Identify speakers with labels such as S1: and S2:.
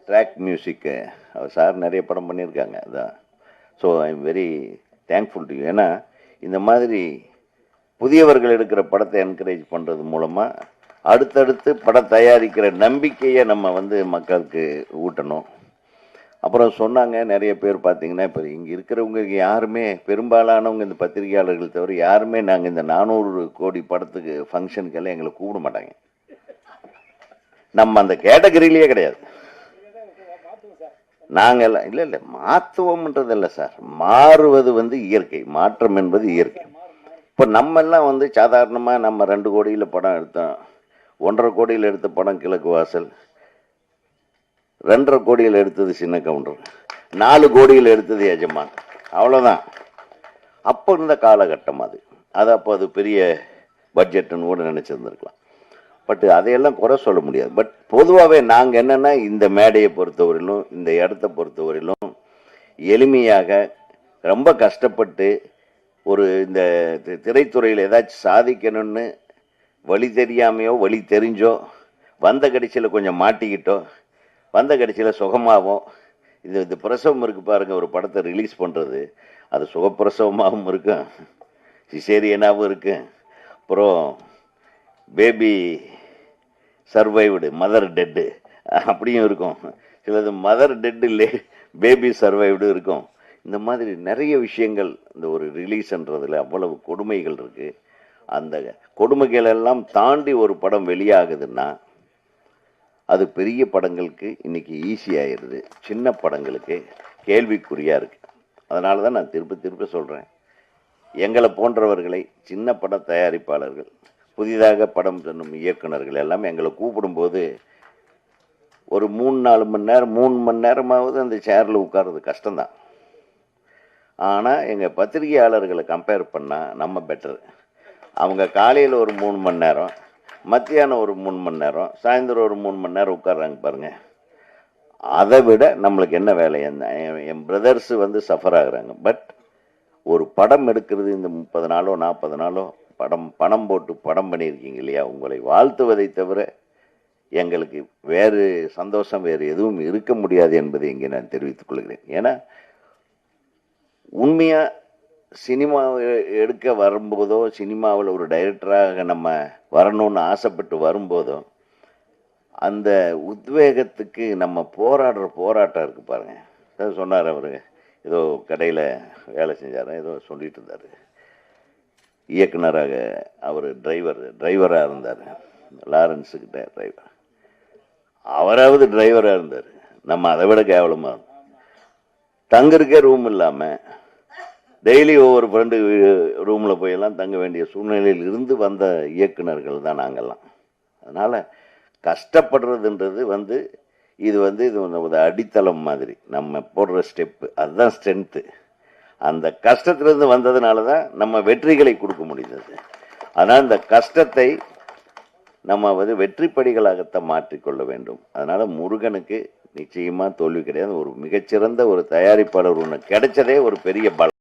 S1: Track மியூசிக்கு sir நிறைய படம் பண்ணியிருக்காங்க. அதான். So I am very thankful to you. ஏன்னா இந்த மாதிரி புதியவர்கள் எடுக்கிற படத்தை என்கரேஜ் பண்ணுறது மூலமாக அடுத்தடுத்து படம் தயாரிக்கிற நம்பிக்கையை நம்ம வந்து மக்களுக்கு ஊட்டணும். அப்புறம் சொன்னாங்க நிறைய பேர் பார்த்தீங்கன்னா, இப்போ இங்கே இருக்கிறவங்க யாருமே பெரும்பாலானவங்க இந்த பத்திரிகையாளர்கள் தவிர யாருமே நாங்கள் இந்த 400 கோடி படத்துக்கு ஃபங்க்ஷனுக்கெல்லாம் எங்களை கூப்பிட மாட்டாங்க. நம்ம அந்த கேட்டகரியிலேயே கிடையாது. நாங்கெல்லாம் இல்லை இல்லை மாற்றுவோம்ன்றது இல்லை சார். மாறுவது வந்து இயற்கை, மாற்றம் என்பது இயற்கை. இப்போ நம்மெல்லாம் வந்து சாதாரணமாக நம்ம 2 கோடியில் படம் எடுத்தோம், 1.5 கோடியில் எடுத்த படம் கிழக்கு வாசல், 2.5 கோடியில் எடுத்தது சின்ன கவுண்டர், 4 கோடியில் எடுத்தது எஜமான், அவ்வளோதான். அப்போ இருந்த காலகட்டம் அது. அப்போ அது பெரிய பட்ஜெட்டுன்னு கூட நினச்சிருந்துருக்கலாம். பட் அதையெல்லாம் குறை சொல்ல முடியாது. பட் பொதுவாகவே நாங்கள் என்னென்னா, இந்த மேடையை பொறுத்தவரையிலும் இந்த இடத்த பொறுத்தவரையிலும் எளிமையாக ரொம்ப கஷ்டப்பட்டு ஒரு இந்த திரைத்துறையில் ஏதாச்சும் சாதிக்கணும்னு வழி தெரியாமையோ வழி தெரிஞ்சோ வந்த கடைசியில் கொஞ்சம் மாட்டிக்கிட்டோ வந்த கடைசியில் சுகமாகவும் இந்த பிரசவம் இருக்குது பாருங்கள், ஒரு படத்தை ரிலீஸ் பண்ணுறது அது சுகப்பிரசவமாகவும் இருக்கும், சிசேரியனாகவும் இருக்கு, அப்புறம் பேபி சர்வைவ்டு மதர் டெட்டு அப்படியும் இருக்கும், சிலது மதர் டெட்டு இல்லை பேபி சர்வைவ்டு இருக்கும். இந்த மாதிரி நிறைய விஷயங்கள் இந்த ஒரு ரிலீஸ்ன்றதில் அவ்வளவு கொடுமைகள் இருக்குது. அந்த கொடுமைகள் எல்லாம் தாண்டி ஒரு படம் வெளியாகுதுன்னா அது பெரிய படங்களுக்கு இன்னைக்கு ஈஸியாகிடுது, சின்ன படங்களுக்கு கேள்விக்குறியாக இருக்குது. அதனால தான் நான் திரும்ப சொல்கிறேன், எங்களை போன்றவர்களை சின்ன பட தயாரிப்பாளர்கள், புதிதாக படம் சொன்னும் இயக்குநர்கள் எல்லாம் எங்களை கூப்பிடும்போது ஒரு 3-4 மணி நேரம் 3 மணி நேரமாவது அந்த சேரில் உட்கார்றது கஷ்டம்தான். ஆனால் எங்கள் பத்திரிகையாளர்களை கம்பேர் பண்ணால் நம்ம பெட்டரு. அவங்க காலையில் ஒரு 3 மணி நேரம், மத்தியானம் ஒரு 3 மணி நேரம், சாயந்தரம் ஒரு 3 மணி நேரம் உட்கார்றாங்க பாருங்கள். அதை விட நம்மளுக்கு என்ன வேலை? என் பிரதர்ஸு வந்து சஃபர் ஆகுறாங்க. பட் ஒரு படம் எடுக்கிறது இந்த 30 நாளோ 40 நாளோ பணம் போட்டு படம் பண்ணியிருக்கீங்க இல்லையா, உங்களை வாழ்த்துவதை தவிர எங்களுக்கு வேறு சந்தோஷம் வேறு எதுவும் இருக்க முடியாது என்பதை இங்கே நான் தெரிவித்துக் கொள்கிறேன். ஏன்னா உண்மையாக சினிமா எடுக்க வரும்போதோ, சினிமாவில் ஒரு டைரக்டராக நம்ம வரணும்னு ஆசைப்பட்டு வரும்போதோ, அந்த உத்வேகத்துக்கு நம்ம போராட்டம் இருக்குது பாருங்கள். சொன்னார் அவர், ஏதோ கடையில் வேலை செஞ்சார், ஏதோ சொல்லிட்டு இருந்தார். இயக்குனராக அவர் டிரைவராக இருந்தார், லாரன்ஸுக்கிட்ட டிரைவர். அவராவது டிரைவராக இருந்தார், நம்ம அதை விட கேவலமாக தங்கிருக்கே ரூம் இல்லாமல் டெய்லி ஒவ்வொரு ஃப்ரெண்டு ரூமில் போயெல்லாம் தங்க வேண்டிய சூழ்நிலையில் இருந்து வந்த இயக்குனர்கள் தான் நாங்கள்லாம். அதனால் கஷ்டப்படுறதுன்றது வந்து இது ஒரு அடித்தளம் மாதிரி, நம்ம போடுற ஸ்டெப்பு அதுதான் ஸ்ட்ரென்த்து. அந்த கஷ்டத்திலிருந்து வந்ததுனால தான் நம்ம வெற்றிகளை கொடுக்க முடிந்தது. அதனால் இந்த கஷ்டத்தை நம்ம வந்து வெற்றிப்படிகளாகத்தான் மாற்றிக்கொள்ள வேண்டும். அதனால் முருகனுக்கு நிச்சயமாக தோல்வி கிடையாது. ஒரு மிகச்சிறந்த ஒரு தயாரிப்பாளர் ஒன்று கிடைச்சதே ஒரு பெரிய பலம்.